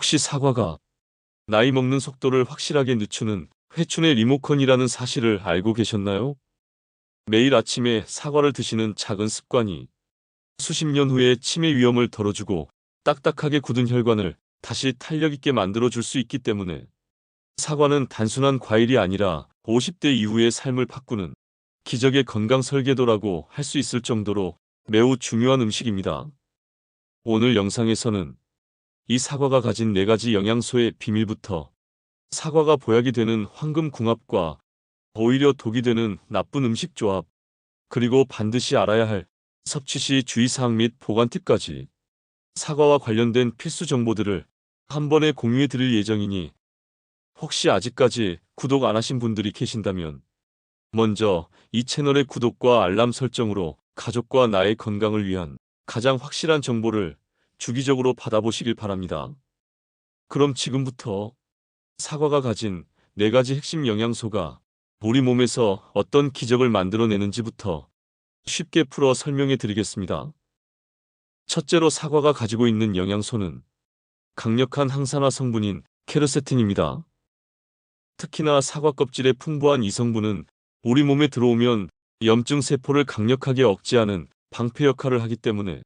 혹시 사과가 나이 먹는 속도를 확실하게 늦추는 회춘의 리모컨이라는 사실을 알고 계셨나요? 매일 아침에 사과를 드시는 작은 습관이 수십 년 후에 치매 위험을 덜어주고 딱딱하게 굳은 혈관을 다시 탄력 있게 만들어줄 수 있기 때문에 사과는 단순한 과일이 아니라 50대 이후의 삶을 바꾸는 기적의 건강 설계도라고 할 수 있을 정도로 매우 중요한 음식입니다. 오늘 영상에서는 이 사과가 가진 4가지 영양소의 비밀부터 사과가 보약이 되는 황금궁합과 오히려 독이 되는 나쁜 음식 조합, 그리고 반드시 알아야 할 섭취 시 주의사항 및 보관 팁까지 사과와 관련된 필수 정보들을 한 번에 공유해 드릴 예정이니 혹시 아직까지 구독 안 하신 분들이 계신다면 먼저 이 채널의 구독과 알람 설정으로 가족과 나의 건강을 위한 가장 확실한 정보를 주기적으로 받아보시길 바랍니다. 그럼 지금부터 사과가 가진 4가지 핵심 영양소가 우리 몸에서 어떤 기적을 만들어내는지부터 쉽게 풀어 설명해 드리겠습니다. 첫째로 사과가 가지고 있는 영양소는 강력한 항산화 성분인 케르세틴입니다. 특히나 사과 껍질의 풍부한 이 성분은 우리 몸에 들어오면 염증 세포를 강력하게 억제하는 방패 역할을 하기 때문에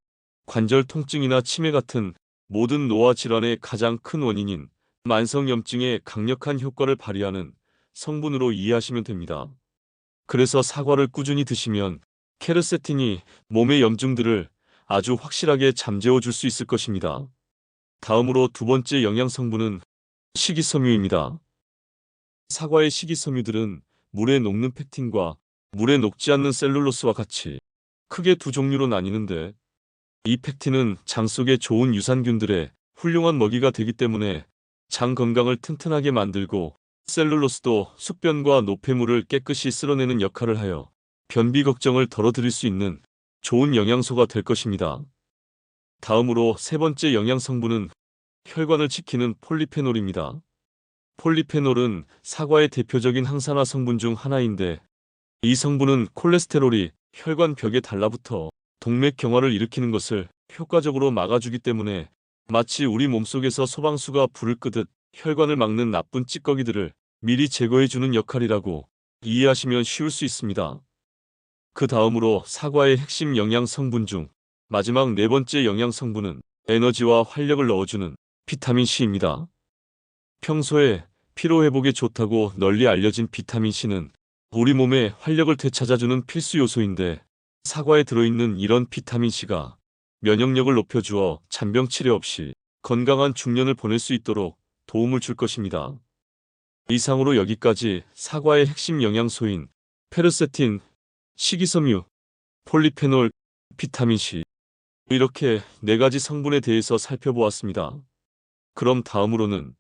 관절 통증이나 치매 같은 모든 노화 질환의 가장 큰 원인인 만성염증에 강력한 효과를 발휘하는 성분으로 이해하시면 됩니다. 그래서 사과를 꾸준히 드시면 케르세틴이 몸의 염증들을 아주 확실하게 잠재워 줄 수 있을 것입니다. 다음으로 2번째 영양 성분은 식이섬유입니다. 사과의 식이섬유들은 물에 녹는 펙틴과 물에 녹지 않는 셀룰로스와 같이 크게 2종류로 나뉘는데, 이 펙틴은 장 속의 좋은 유산균들의 훌륭한 먹이가 되기 때문에 장 건강을 튼튼하게 만들고, 셀룰로스도 숙변과 노폐물을 깨끗이 쓸어내는 역할을 하여 변비 걱정을 덜어드릴 수 있는 좋은 영양소가 될 것입니다. 다음으로 3번째 영양 성분은 혈관을 지키는 폴리페놀입니다. 폴리페놀은 사과의 대표적인 항산화 성분 중 하나인데, 이 성분은 콜레스테롤이 혈관 벽에 달라붙어 동맥 경화를 일으키는 것을 효과적으로 막아주기 때문에 마치 우리 몸속에서 소방수가 불을 끄듯 혈관을 막는 나쁜 찌꺼기들을 미리 제거해주는 역할이라고 이해하시면 쉬울 수 있습니다. 그 다음으로 사과의 핵심 영양 성분 중 마지막 4번째 영양 성분은 에너지와 활력을 넣어주는 비타민C입니다. 평소에 피로회복에 좋다고 널리 알려진 비타민C는 우리 몸의 활력을 되찾아주는 필수 요소인데, 사과에 들어있는 이런 비타민C가 면역력을 높여주어 잔병 치레 없이 건강한 중년을 보낼 수 있도록 도움을 줄 것입니다. 이상으로 여기까지 사과의 핵심 영양소인 페르세틴, 식이섬유, 폴리페놀, 비타민C, 이렇게 4가지 성분에 대해서 살펴보았습니다. 그럼 다음으로는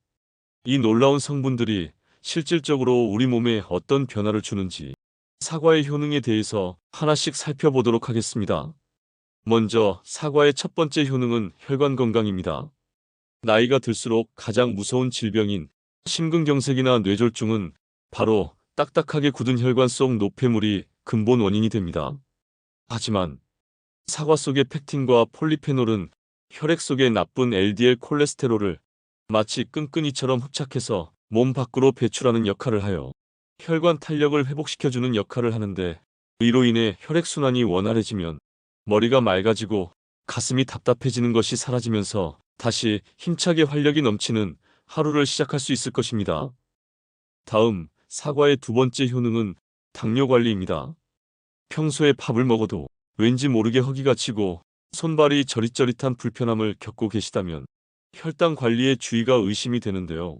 이 놀라운 성분들이 실질적으로 우리 몸에 어떤 변화를 주는지 사과의 효능에 대해서 하나씩 살펴보도록 하겠습니다. 먼저 사과의 첫 번째 효능은 혈관 건강입니다. 나이가 들수록 가장 무서운 질병인 심근경색이나 뇌졸중은 바로 딱딱하게 굳은 혈관 속 노폐물이 근본 원인이 됩니다. 하지만 사과 속의 펙틴과 폴리페놀은 혈액 속의 나쁜 LDL 콜레스테롤을 마치 끈끈이처럼 흡착해서 몸 밖으로 배출하는 역할을 하여 혈관 탄력을 회복시켜주는 역할을 하는데, 이로 인해 혈액순환이 원활해지면 머리가 맑아지고 가슴이 답답해지는 것이 사라지면서 다시 힘차게 활력이 넘치는 하루를 시작할 수 있을 것입니다. 다음, 사과의 2번째 효능은 당뇨 관리입니다. 평소에 밥을 먹어도 왠지 모르게 허기가 치고 손발이 저릿저릿한 불편함을 겪고 계시다면 혈당 관리에 주의가 의심이 되는데요.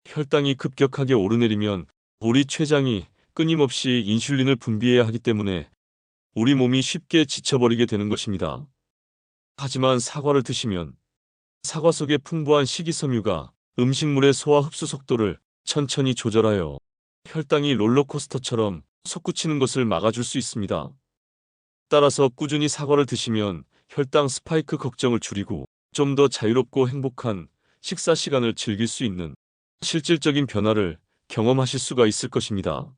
혈당이 급격하게 오르내리면 우리 췌장이 끊임없이 인슐린을 분비해야 하기 때문에 우리 몸이 쉽게 지쳐버리게 되는 것입니다. 하지만 사과를 드시면 사과 속의 풍부한 식이섬유가 음식물의 소화 흡수 속도를 천천히 조절하여 혈당이 롤러코스터처럼 솟구치는 것을 막아줄 수 있습니다. 따라서 꾸준히 사과를 드시면 혈당 스파이크 걱정을 줄이고 좀 더 자유롭고 행복한 식사 시간을 즐길 수 있는 실질적인 변화를 경험하실 수가 있을 것입니다.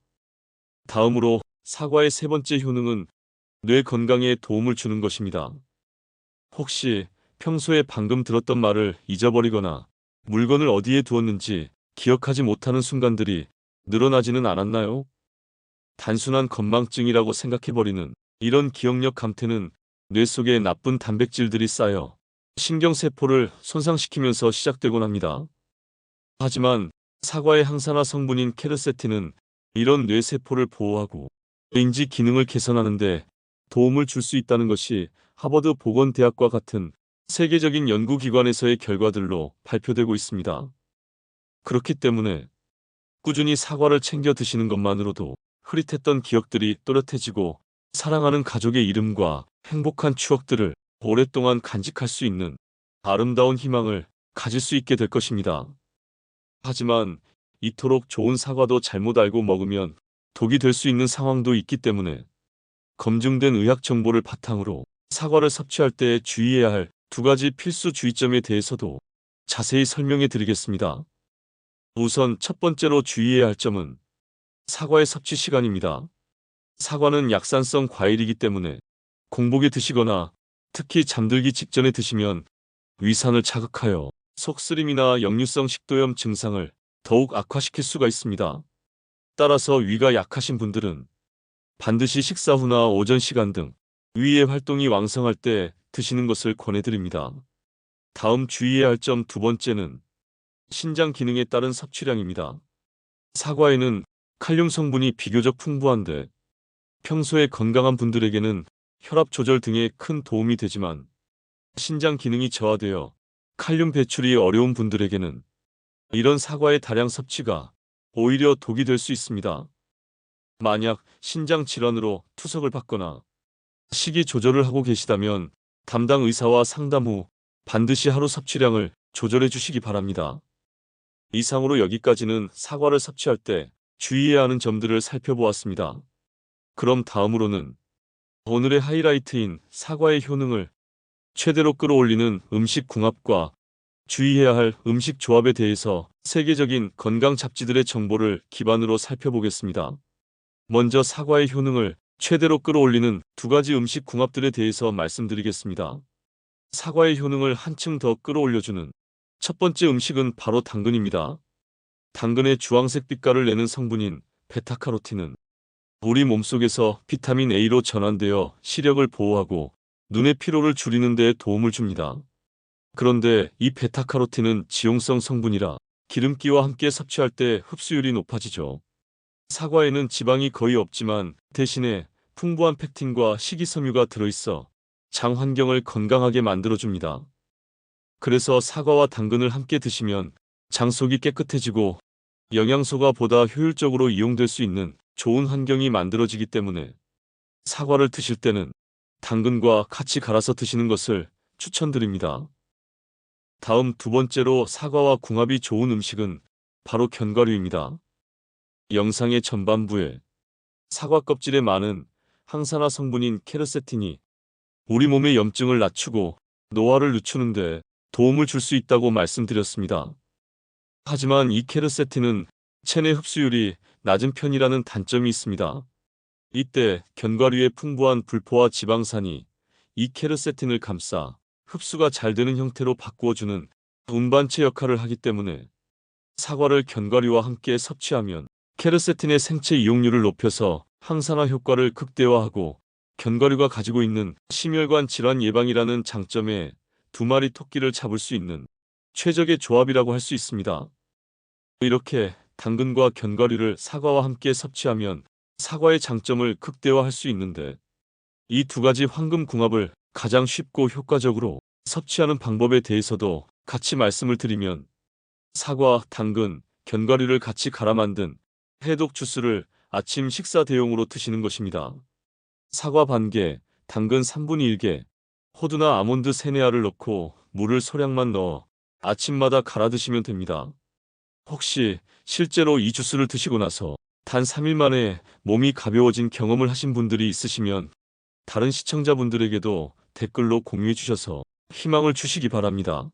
다음으로 사과의 3번째 효능은 뇌 건강에 도움을 주는 것입니다. 혹시 평소에 방금 들었던 말을 잊어버리거나 물건을 어디에 두었는지 기억하지 못하는 순간들이 늘어나지는 않았나요? 단순한 건망증이라고 생각해버리는 이런 기억력 감퇴는 뇌 속에 나쁜 단백질들이 쌓여 신경세포를 손상시키면서 시작되곤 합니다. 하지만 사과의 항산화 성분인 케르세틴은 이런 뇌세포를 보호하고 인지 기능을 개선하는 데 도움을 줄 수 있다는 것이 하버드 보건대학과 같은 세계적인 연구기관에서의 결과들로 발표되고 있습니다. 그렇기 때문에 꾸준히 사과를 챙겨 드시는 것만으로도 흐릿했던 기억들이 또렷해지고 사랑하는 가족의 이름과 행복한 추억들을 오랫동안 간직할 수 있는 아름다운 희망을 가질 수 있게 될 것입니다. 하지만 이토록 좋은 사과도 잘못 알고 먹으면 독이 될 수 있는 상황도 있기 때문에 검증된 의학 정보를 바탕으로 사과를 섭취할 때 주의해야 할 두 가지 필수 주의점에 대해서도 자세히 설명해 드리겠습니다. 우선 첫 번째로 주의해야 할 점은 사과의 섭취 시간입니다. 사과는 약산성 과일이기 때문에 공복에 드시거나 특히 잠들기 직전에 드시면 위산을 자극하여 속쓰림이나 역류성 식도염 증상을 더욱 악화시킬 수가 있습니다. 따라서 위가 약하신 분들은 반드시 식사 후나 오전 시간 등 위의 활동이 왕성할 때 드시는 것을 권해드립니다. 다음 주의해야 할 점 두 번째는 신장 기능에 따른 섭취량입니다. 사과에는 칼륨 성분이 비교적 풍부한데 평소에 건강한 분들에게는 혈압 조절 등에 큰 도움이 되지만 신장 기능이 저하되어 칼륨 배출이 어려운 분들에게는 이런 사과의 다량 섭취가 오히려 독이 될 수 있습니다. 만약 신장 질환으로 투석을 받거나 식이 조절을 하고 계시다면 담당 의사와 상담 후 반드시 하루 섭취량을 조절해 주시기 바랍니다. 이상으로 여기까지는 사과를 섭취할 때 주의해야 하는 점들을 살펴보았습니다. 그럼 다음으로는 오늘의 하이라이트인 사과의 효능을 최대로 끌어올리는 음식 궁합과 주의해야 할 음식 조합에 대해서 세계적인 건강 잡지들의 정보를 기반으로 살펴보겠습니다. 먼저 사과의 효능을 최대로 끌어올리는 두 가지 음식 궁합들에 대해서 말씀드리겠습니다. 사과의 효능을 한층 더 끌어올려주는 첫 번째 음식은 바로 당근입니다. 당근의 주황색 빛깔을 내는 성분인 베타카로틴은 우리 몸속에서 비타민 A로 전환되어 시력을 보호하고 눈의 피로를 줄이는 데 도움을 줍니다. 그런데 이 베타카로틴은 지용성 성분이라 기름기와 함께 섭취할 때 흡수율이 높아지죠. 사과에는 지방이 거의 없지만 대신에 풍부한 펙틴과 식이섬유가 들어있어 장 환경을 건강하게 만들어줍니다. 그래서 사과와 당근을 함께 드시면 장 속이 깨끗해지고 영양소가 보다 효율적으로 이용될 수 있는 좋은 환경이 만들어지기 때문에 사과를 드실 때는 당근과 같이 갈아서 드시는 것을 추천드립니다. 다음 두 번째로 사과와 궁합이 좋은 음식은 바로 견과류입니다. 영상의 전반부에 사과 껍질에 많은 항산화 성분인 케르세틴이 우리 몸의 염증을 낮추고 노화를 늦추는데 도움을 줄 수 있다고 말씀드렸습니다. 하지만 이 케르세틴은 체내 흡수율이 낮은 편이라는 단점이 있습니다. 이때 견과류의 풍부한 불포화 지방산이 이 케르세틴을 감싸 흡수가 잘 되는 형태로 바꾸어주는 운반체 역할을 하기 때문에 사과를 견과류와 함께 섭취하면 케르세틴의 생체 이용률을 높여서 항산화 효과를 극대화하고 견과류가 가지고 있는 심혈관 질환 예방이라는 장점에 두 마리 토끼를 잡을 수 있는 최적의 조합이라고 할 수 있습니다. 이렇게 당근과 견과류를 사과와 함께 섭취하면 사과의 장점을 극대화할 수 있는데 이 두 가지 황금 궁합을 가장 쉽고 효과적으로 섭취하는 방법에 대해서도 같이 말씀을 드리면 사과, 당근, 견과류를 같이 갈아 만든 해독 주스를 아침 식사 대용으로 드시는 것입니다. 사과 반개, 당근 3분의 1개, 호두나 아몬드 세네알을 넣고 물을 소량만 넣어 아침마다 갈아 드시면 됩니다. 혹시 실제로 이 주스를 드시고 나서 단 3일 만에 몸이 가벼워진 경험을 하신 분들이 있으시면 다른 시청자분들에게도 댓글로 공유해 주셔서 희망을 주시기 바랍니다.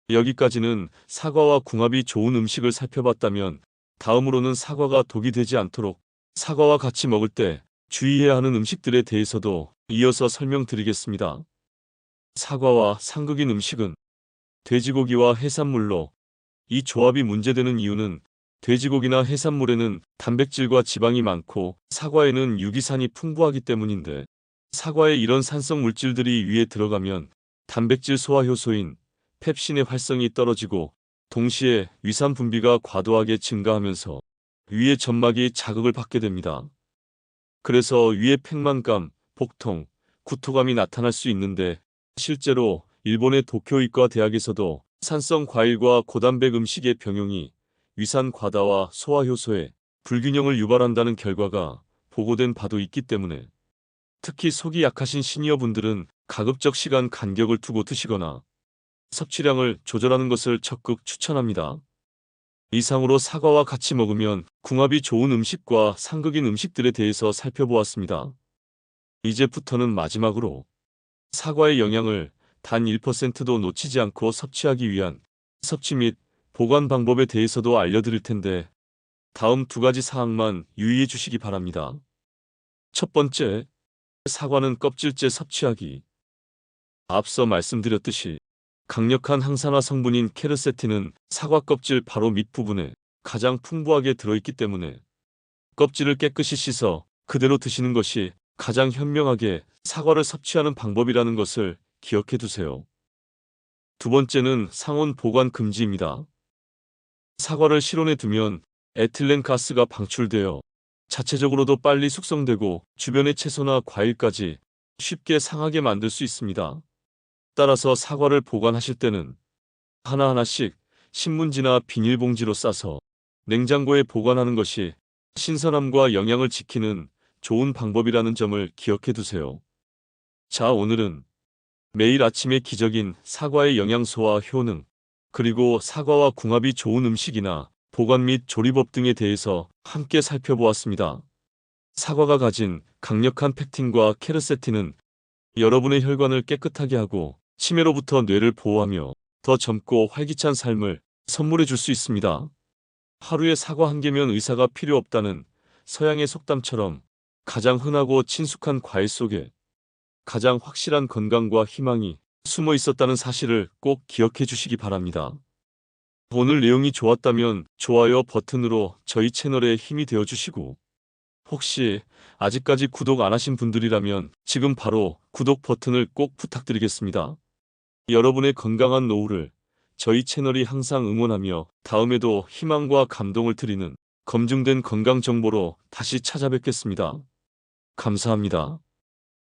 여기까지는 사과와 궁합이 좋은 음식을 살펴봤다면 다음으로는 사과가 독이 되지 않도록 사과와 같이 먹을 때 주의해야 하는 음식들에 대해서도 이어서 설명드리겠습니다. 사과와 상극인 음식은 돼지고기와 해산물로 이 조합이 문제되는 이유는 돼지고기나 해산물에는 단백질과 지방이 많고 사과에는 유기산이 풍부하기 때문인데, 사과에 이런 산성 물질들이 위에 들어가면 단백질 소화 효소인 펩신의 활성이 떨어지고 동시에 위산 분비가 과도하게 증가하면서 위의 점막이 자극을 받게 됩니다. 그래서 위에 팽만감, 복통, 구토감이 나타날 수 있는데, 실제로 일본의 도쿄의과 대학에서도 산성 과일과 고단백 음식의 병용이 위산 과다와 소화 효소의 불균형을 유발한다는 결과가 보고된 바도 있기 때문에, 특히 속이 약하신 시니어분들은 가급적 시간 간격을 두고 드시거나 섭취량을 조절하는 것을 적극 추천합니다. 이상으로 사과와 같이 먹으면 궁합이 좋은 음식과 상극인 음식들에 대해서 살펴보았습니다. 이제부터는 마지막으로 사과의 영양을 단 1%도 놓치지 않고 섭취하기 위한 섭취 및 보관 방법에 대해서도 알려드릴 텐데, 다음 두 가지 사항만 유의해 주시기 바랍니다. 첫 번째, 사과는 껍질째 섭취하기. 앞서 말씀드렸듯이 강력한 항산화 성분인 케르세틴은 사과 껍질 바로 밑부분에 가장 풍부하게 들어있기 때문에 껍질을 깨끗이 씻어 그대로 드시는 것이 가장 현명하게 사과를 섭취하는 방법이라는 것을 기억해 두세요. 두 번째는 상온 보관 금지입니다. 사과를 실온에 두면 에틸렌 가스가 방출되어 자체적으로도 빨리 숙성되고 주변의 채소나 과일까지 쉽게 상하게 만들 수 있습니다. 따라서 사과를 보관하실 때는 하나하나씩 신문지나 비닐봉지로 싸서 냉장고에 보관하는 것이 신선함과 영양을 지키는 좋은 방법이라는 점을 기억해 두세요. 자, 오늘은 매일 아침의 기적인 사과의 영양소와 효능, 그리고 사과와 궁합이 좋은 음식이나 보관 및 조리법 등에 대해서 함께 살펴보았습니다. 사과가 가진 강력한 펙틴과 케르세틴은 여러분의 혈관을 깨끗하게 하고 치매로부터 뇌를 보호하며 더 젊고 활기찬 삶을 선물해 줄 수 있습니다. 하루에 사과 한 개면 의사가 필요 없다는 서양의 속담처럼 가장 흔하고 친숙한 과일 속에 가장 확실한 건강과 희망이 숨어 있었다는 사실을 꼭 기억해 주시기 바랍니다. 오늘 내용이 좋았다면 좋아요 버튼으로 저희 채널에 힘이 되어 주시고, 혹시 아직까지 구독 안 하신 분들이라면 지금 바로 구독 버튼을 꼭 부탁드리겠습니다. 여러분의 건강한 노후를 저희 채널이 항상 응원하며 다음에도 희망과 감동을 드리는 검증된 건강 정보로 다시 찾아뵙겠습니다. 감사합니다.